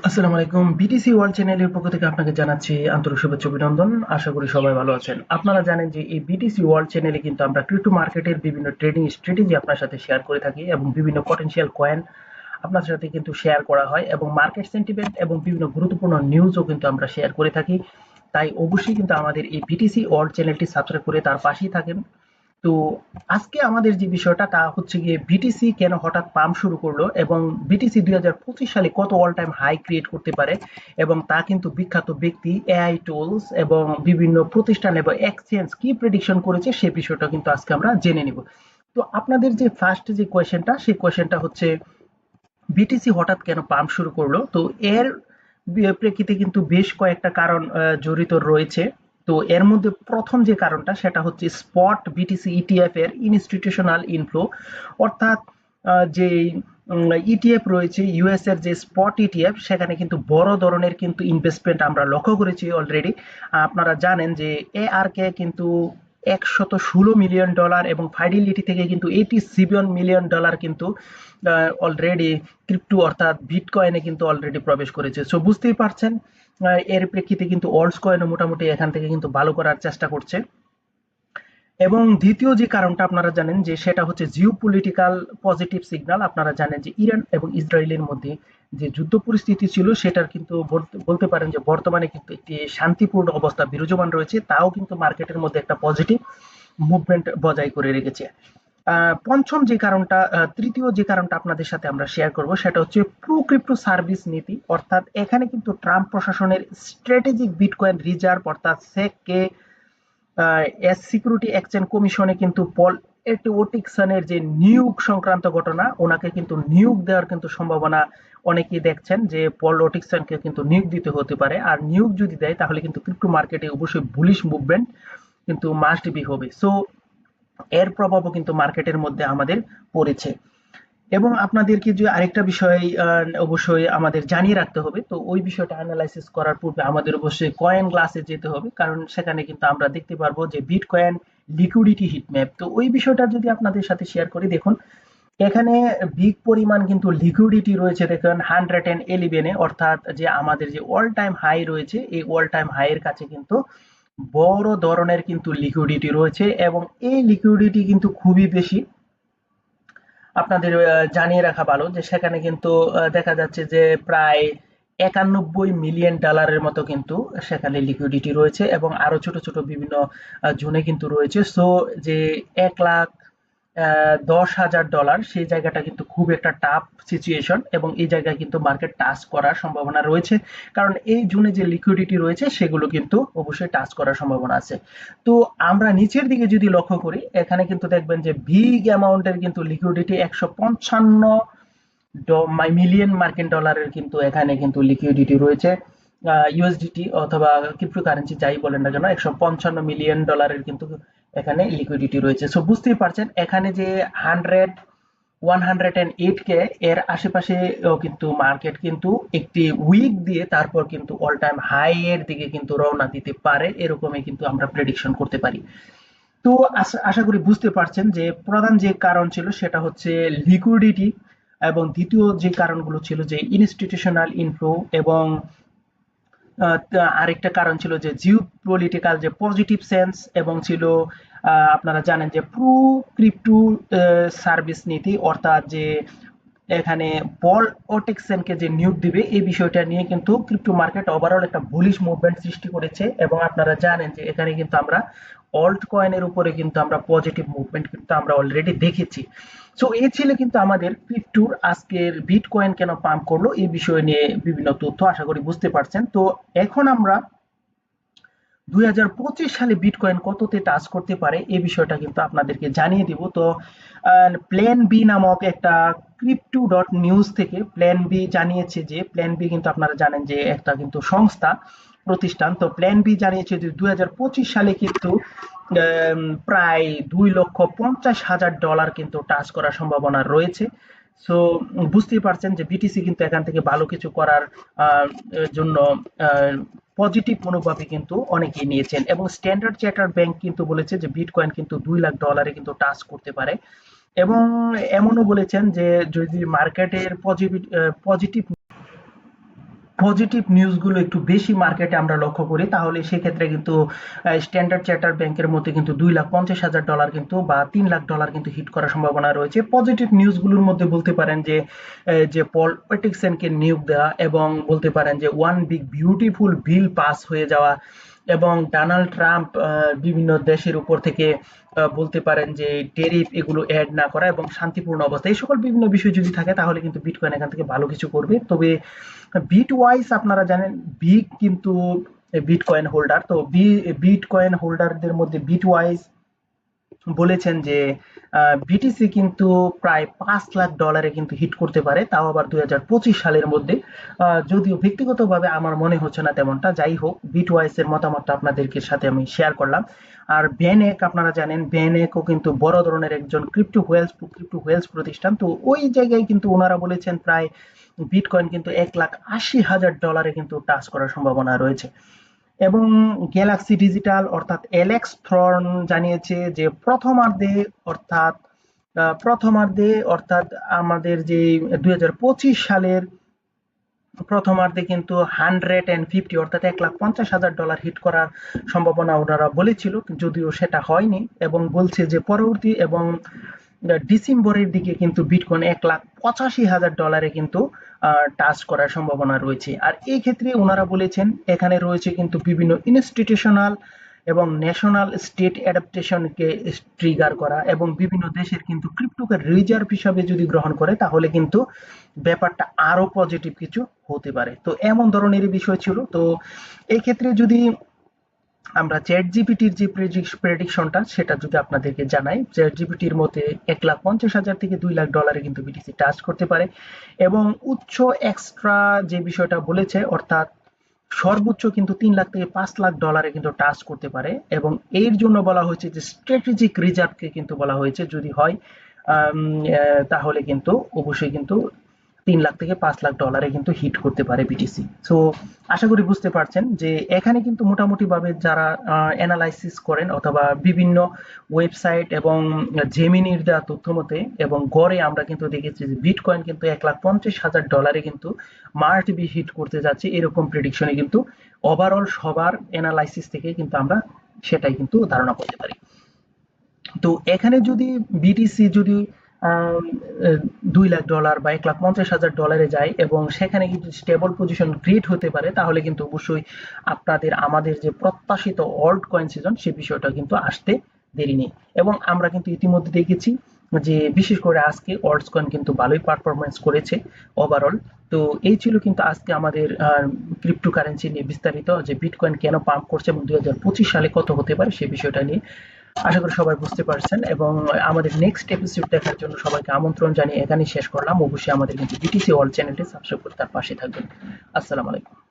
আসসালামু আলাইকুম। BTC world চ্যানেলের পক্ষ থেকে আপনাকে জানাচ্ছি আন্তরিক শুভেচ্ছা অভিনন্দন। আশা করি সবাই ভালো আছেন। আপনারা জানেন যে এই বিটিসি ওয়ার্ল্ড চ্যানেলে কিন্তু আমরা ক্রিপ্টো মার্কেটের বিভিন্ন ট্রেডিং স্ট্র্যাটেজি আপনার সাথে শেয়ার করে থাকি এবং বিভিন্ন পটেনশিয়াল কয়েন আপনার সাথে কিন্তু শেয়ার করা হয় এবং মার্কেট সেন্টিমেন্ট এবং বিভিন্ন গুরুত্বপূর্ণ নিউজও কিন্তু আমরা শেয়ার করে থাকি। তাই অবশ্যই কিন্তু আমাদের এই বিটিসি ওয়ার্ল্ড চ্যানেলটি সাবস্ক্রাইব করে তার পাশেই থাকেন। তো আজকে আমাদের যে বিষয়টা তা হচ্ছে গিয়ে বিটিসি কেন হঠাৎ পাম্প শুরু করলো এবং বিটিসি 2025 সালে কত অল টাইম হাই ক্রিয়েট করতে পারে এবং তা কিন্তু বিখ্যাত ব্যক্তি এআই টুলস এবং বিভিন্ন প্রতিষ্ঠান এবং এক্সচেঞ্জ কি প্রেডিকশন করেছে সে বিষয়টা কিন্তু আজকে আমরা জেনে নিব। তো আপনাদের যে ফার্স্ট যে কোয়েশ্চেনটা সেই কোয়েশ্চেনটা হচ্ছে বিটিসি হঠাৎ কেন পাম্প শুরু করলো? তো এর প্রেক্ষিতে কিন্তু বেশ কয়েকটা কারণ জড়িত রয়েছে। তো এর মধ্যে প্রথম যে কারণটা সেটা হচ্ছে স্পট বিটিসি ইটিএফ এর ইনস্টিটিউশনাল ইনফ্লো, অর্থাৎ যে ইটিএফ রয়েছে ইউএস এর যে স্পট ইটিএফ সেখানে কিন্তু বড় ধরনের কিন্তু ইনভেস্টমেন্ট আমরা লক্ষ্য করেছি অলরেডি। আপনারা জানেন যে এআরকে কিন্তু $116 মিলিয়ন এবং ফাইডিলিটি থেকে কিন্তু $87 মিলিয়ন কিন্তু অলরেডি ক্রিপ্টো অর্থাৎ বিটকয়েনে কিন্তু অলরেডি প্রবেশ করেছে। সো বুঝতেই পারছেন এর প্রেক্ষিতে কিন্তু অল্টস কয়েনও মোটামুটি এখান থেকে কিন্তু ভালো করার চেষ্টা করছে। এবং দ্বিতীয় যে কারণটা আপনারা জানেন যে সেটা হচ্ছে জিও পলিটিক্যাল পজিটিভ সিগন্যাল। আপনারা জানেন যে ইরান এবং ইসরায়েলের মধ্যে যে যুদ্ধ পরিস্থিতি ছিল সেটার কিন্তু বলতে পারেন যে বর্তমানে কিন্তু একটি শান্তিপূর্ণ অবস্থা বিরাজমান রয়েছে, তাও কিন্তু মার্কেটের মধ্যে একটা পজিটিভ মুভমেন্ট বজায় করে রেখেছে। পঞ্চম যে কারণটা তৃতীয় যে কারণটা আপনাদের সাথে আমরা শেয়ার করব সেটা হচ্ছে প্রো ক্রিপ্টো সার্ভিস নীতি, অর্থাৎ এখানে কিন্তু ট্রাম্প প্রশাসনের স্ট্র্যাটেজিক বিটকয়েন রিজার্ভ অর্থাৎ সেক কে এস সিকিউরিটি এক্সচেঞ্জ কমিশনে কিন্তু পল ওটিকসনের যে নিয়োগ সংক্রান্ত ঘটনা, ওনাকে কিন্তু নিয়োগ দেওয়ার কিন্তু সম্ভাবনা অনেকেই দেখছেন যে পল ওটিকসনকে কিন্তু নিয়োগ দিতে হতে পারে। আর নিয়োগ যদি দেয় তাহলে কিন্তু ক্রিপ্টো মার্কেটে অবশ্যই বুলিশ মুভমেন্ট কিন্তু মাস্ট বি হবে। সো এর প্রভাবও কিন্তু মার্কেটের মধ্যে আমাদের পড়েছে। এবং আপনাদেরকে যে আরেকটা বিষয় অবশ্যই আমাদের জানিয়ে রাখতে হবে, তো ওই বিষয়টা অ্যানালাইসিস করার পূর্বে আমাদের অবশ্যই কয়েন গ্লাসে যেতে হবে, কারণ সেখানে কিন্তু আমরা দেখতে পারবো যে বিটকয়েন লিকুইডিটি হিট ম্যাপ। তো ওই বিষয়টা যদি আপনাদের সাথে শেয়ার করি, দেখুন এখানে বিগ পরিমাণ কিন্তু লিকুইডিটি রয়েছে। দেখুন 111-এ, অর্থাৎ যে আমাদের যে অল টাইম হাই রয়েছে এই অল টাইম হাই এর কাছে কিন্তু বড় ধরনের কিন্তু লিকুইডিটি রয়েছে এবং এই লিকুইডিটি কিন্তু খুবই বেশি। আপনাদের জানিয়ে রাখা ভালো যে সেখানে কিন্তু দেখা যাচ্ছে যে প্রায় $91 মিলিয়ন মতো কিন্তু সেখানে লিকুইডিটি রয়েছে এবং আরো ছোট ছোট বিভিন্ন জোনে কিন্তু রয়েছে। সো যে 1,10,000 ডলার সেই জায়গাটা কিন্তু খুব একটা টাফ সিচুয়েশন এবং এই জায়গায় কিন্তু মার্কেট টাচ করার সম্ভাবনা রয়েছে, কারণ এই জোনে যে লিকুইডিটি রয়েছে সেগুলো কিন্তু অবশ্যই টাচ করার সম্ভাবনা আছে। তো আমরা নিচের দিকে যদি লক্ষ্য করি, এখানে কিন্তু দেখবেন যে বিগ অ্যামাউন্টের কিন্তু লিকুইডিটি 155 মিলিয়ন মার্কিন ডলারের কিন্তু এখানে কিন্তু লিকুইডিটি রয়েছে। ইউএসডিটি অথবা ক্রিপ্টোকারেন্সি যাই বলেন না কেন, $155 মিলিয়ন কিন্তু এখানে লিকুইডিটি রয়েছে। সো বুঝতেই পারছেন এখানে যে 108 কে এর আশেপাশে কিন্তু মার্কেট কিন্তু একটি উইক দিয়ে তারপর কিন্তু অল টাইম হাই এর দিকে কিন্তু রওনা দিতে পারে, এরকমই কিন্তু আমরা প্রেডিকশন করতে পারি। তো আশা করি বুঝতে পারছেন যে প্রধান যে কারণ ছিল সেটা হচ্ছে লিকুইডিটি এবং দ্বিতীয় যে কারণগুলো ছিল যে ইনস্টিটিউশনাল ইনফ্লো এবং আরেকটা কারণ ছিল যে জিও পলিটিক্যাল যে পজিটিভ সেন্স এবং ছিল আপনারা জানেন যে প্রো ক্রিপ্টো সার্ভিস নীতি, অর্থাৎ যে এখানে পল ওটেক্সেনকে যে নিয়োগ দিবে এই বিষয়টা নিয়ে কিন্তু ক্রিপ্টো মার্কেট ওভারঅল একটা বুলিশ মুভমেন্ট সৃষ্টি করেছে এবং আপনারা জানেন যে এখানে কিন্তু আমরা অল্ট কয়েনের উপরে কিন্তু আমরা পজিটিভ মুভমেন্ট কিন্তু আমরা অলরেডি দেখেছি। সো এই ছিল কিন্তু আমাদের ক্রিপ্টোর আজকের বিটকয়েন কেন পাম্প করলো এই বিষয় নিয়ে বিভিন্ন তথ্য, আশা করি বুঝতে পারছেন। তো এখন আমরা 2025 সালে বিটকয়েন কততে টাচ করতে পারে এই বিষয়টা কিন্তু আপনাদেরকে জানিয়ে দিব। তো প্ল্যান বি নামক একটা ক্রিপ্টো ডট নিউজ থেকে প্ল্যান বি জানিয়েছে যে প্ল্যান বি কিন্তু আপনারা জানেন যে একটা কিন্তু সংস্থা প্রতিষ্ঠান। তো প্ল্যান বি জানিয়েছে যে 2025 সালে কিন্তু প্রায় $2,50,000 কিন্তু টাচ করার সম্ভাবনা রয়েছে। সো বুঝতেই পারছেন যে বিটিসি কিন্তু এখান থেকে ভালো কিছু করার জন্য পজিটিভ মনোভাবে কিন্তু অনেকেই নিয়েছেন এবং স্ট্যান্ডার্ড চার্টার্ড ব্যাংক কিন্তু বলেছে যে বিটকয়েন কিন্তু $2,00,000 কিন্তু টাচ করতে পারে এবং এমনও বলেছেন যে যদি মার্কেটের পজিটিভ পজিটিভ নিউজগুলো একটু বেশি মার্কেটে আমরা লক্ষ্য করি, তাহলে সেক্ষেত্রে কিন্তু স্ট্যান্ডার্ড চার্টার ব্যাংকের মধ্যে কিন্তু $2,50,000 কিন্তু বা $3,00,000 কিন্তু হিট করার সম্ভাবনা রয়েছে। পজিটিভ নিউজগুলোর মধ্যে বলতে পারেন যে যে পল পটিকসেনকে নিয়োগ দেওয়া, এবং বলতে পারেন যে one big beautiful bill pass হয়ে যাওয়া, এবং ডোনাল্ড ট্রাম্প বিভিন্ন দেশের উপর থেকে বলতে পারেন যে টেরিফ এগুলো অ্যাড না করা এবং শান্তিপূর্ণ অবস্থা, এই সকল বিভিন্ন বিষয় যদি থাকে তাহলে কিন্তু বিটকয়েন এখান থেকে ভালো কিছু করবে। তবে বিটওয়াইজ আপনারা জানেন বিগ কিন্তু বিটকয়েন হোল্ডার, তো বিটকয়েন হোল্ডারদের মধ্যে বিটওয়াইজ বলেছেন যে বিটিসি কিন্তু প্রায় $5,00,000 কিন্তু হিট করতে পারে, তাও আবার 2025 সালের মধ্যে। যদিও ব্যক্তিগতভাবে আমার মনে হচ্ছে না তেমনটা, যাই হোক বিটওয়াইজ এর মতামতটা আপনাদেরকে সাথে আমি শেয়ার করলাম। আর বেনেক আপনারা জানেন, বেনেকও কিন্তু বড় ধরনের একজন ক্রিপ্টো ওয়েলস প্রতিষ্ঠান, তো ওই জায়গায় কিন্তু ওনারা বলেছেন প্রায় বিটকয়েন কিন্তু $1,80,000 কিন্তু টাচ করার সম্ভাবনা রয়েছে। এবং গ্যালাক্সি ডিজিটাল অর্থাৎ এলেক্স থ্রন জানিয়েছে যে প্রথমার্ধে অর্থাৎ আমাদের যে 2025 সালের প্রথমার্ধে কিন্তু 150 অর্থাৎ $1,50,000 হিট করার সম্ভাবনা ওনারা বলেছিল, যদিও সেটা হয়নি, এবং বলছে যে পরবর্তী এবং ডিসেম্বরের দিকে কিন্তু বিটকয়েন $1,85,000 কিন্তু টাচ করার সম্ভাবনা রয়েছে। আর এই ক্ষেত্রে ওনারা বলেছেন এখানে রয়েছে কিন্তু বিভিন্ন ইনস্টিটিউশনাল এবং ন্যাশনাল স্টেট অ্যাডাপ্টেশনকে ট্রিগার করা, এবং বিভিন্ন দেশের কিন্তু ক্রিপ্টোকে রিজার্ভ হিসাবে যদি গ্রহণ করে তাহলে কিন্তু ব্যাপারটা আরো পজিটিভ কিছু হতে পারে। তো এমন ধরনের বিষয় ছিল। তো এই ক্ষেত্রে যদি আমরা চ্যাট জিপিটির যে প্রেডিকশনটা সেটা যদি আপনাদেরকে জানাই, চ্যাট জিপিটির মধ্যে $1,50,000 থেকে $2,00,000 কিন্তু বিটিসি টাচ করতে পারে, এবং উচ্চ এক্সট্রা যে বিষয়টা বলেছে অর্থাৎ সর্বোচ্চ কিন্তু $3,00,000 থেকে $5,00,000 কিন্তু টাচ করতে পারে, এবং এর জন্য বলা হয়েছে যে স্ট্র্যাটেজিক রিজার্ভকে কিন্তু বলা হয়েছে যদি হয় তাহলে কিন্তু অবশ্যই কিন্তু $3,00,000 থেকে $5,00,000 কিন্তু হিট করতে পারে বিটিসি। সো আশা করি বুঝতে পারছেন যে এখানে কিন্তু মোটামুটি ভাবে যারা অ্যানালাইসিস করেন অথবা বিভিন্ন ওয়েবসাইট এবং জেমিনির দেওয়া তথ্য মতে এবং গড়ে আমরা কিন্তু দেখেছি যে বিটকয়েন কিন্তু $1,50,000 কিন্তু মার্চ বি হিট করতে যাচ্ছে, এরকম প্রেডিকশনে কিন্তু ওভারঅল সবার অ্যানালাইসিস থেকে কিন্তু আমরা সেটাই কিন্তু ধারণা করতে পারি। তো এখানে যদি বিটিসি যদি $2,00,000 বা $1,50,000 যায় এবং সেখানে কিন্তু স্টেবল পজিশন ক্রিয়েট হতে পারে, তাহলে কিন্তু অবশ্যই আমাদের যে প্রত্যাশিত অল্ট কয়েন সিজন সে বিষয়টা কিন্তু আসতে দেরি নেই। এবং আমরা কিন্তু ইতিমধ্যে দেখেছি যে বিশেষ করে আজকে অল্টস কয়েন কিন্তু ভালোই পারফরমেন্স করেছে ওভারঅল। তো এই ছিল কিন্তু আজকে আমাদের ক্রিপ্টো কারেন্সি নিয়ে বিস্তারিত, যে বিটকয়েন কেন পাম্প করছে এবং 2025 সালে কত হতে পারে সে বিষয়টা নিয়ে। আশা করি সবাই বুঝতে পারছেন, এবং আমাদের নেক্সট এপিসোড দেখার জন্য সবাইকে আমন্ত্রণ জানিয়ে এখানেই শেষ করলাম। অবশ্যই আমাদের কিন্তু বিটিসি ওয়ার্ল্ড চ্যানেলটি সাবস্ক্রাইব করে তার পাশে থাকবেন। আসসালামু আলাইকুম।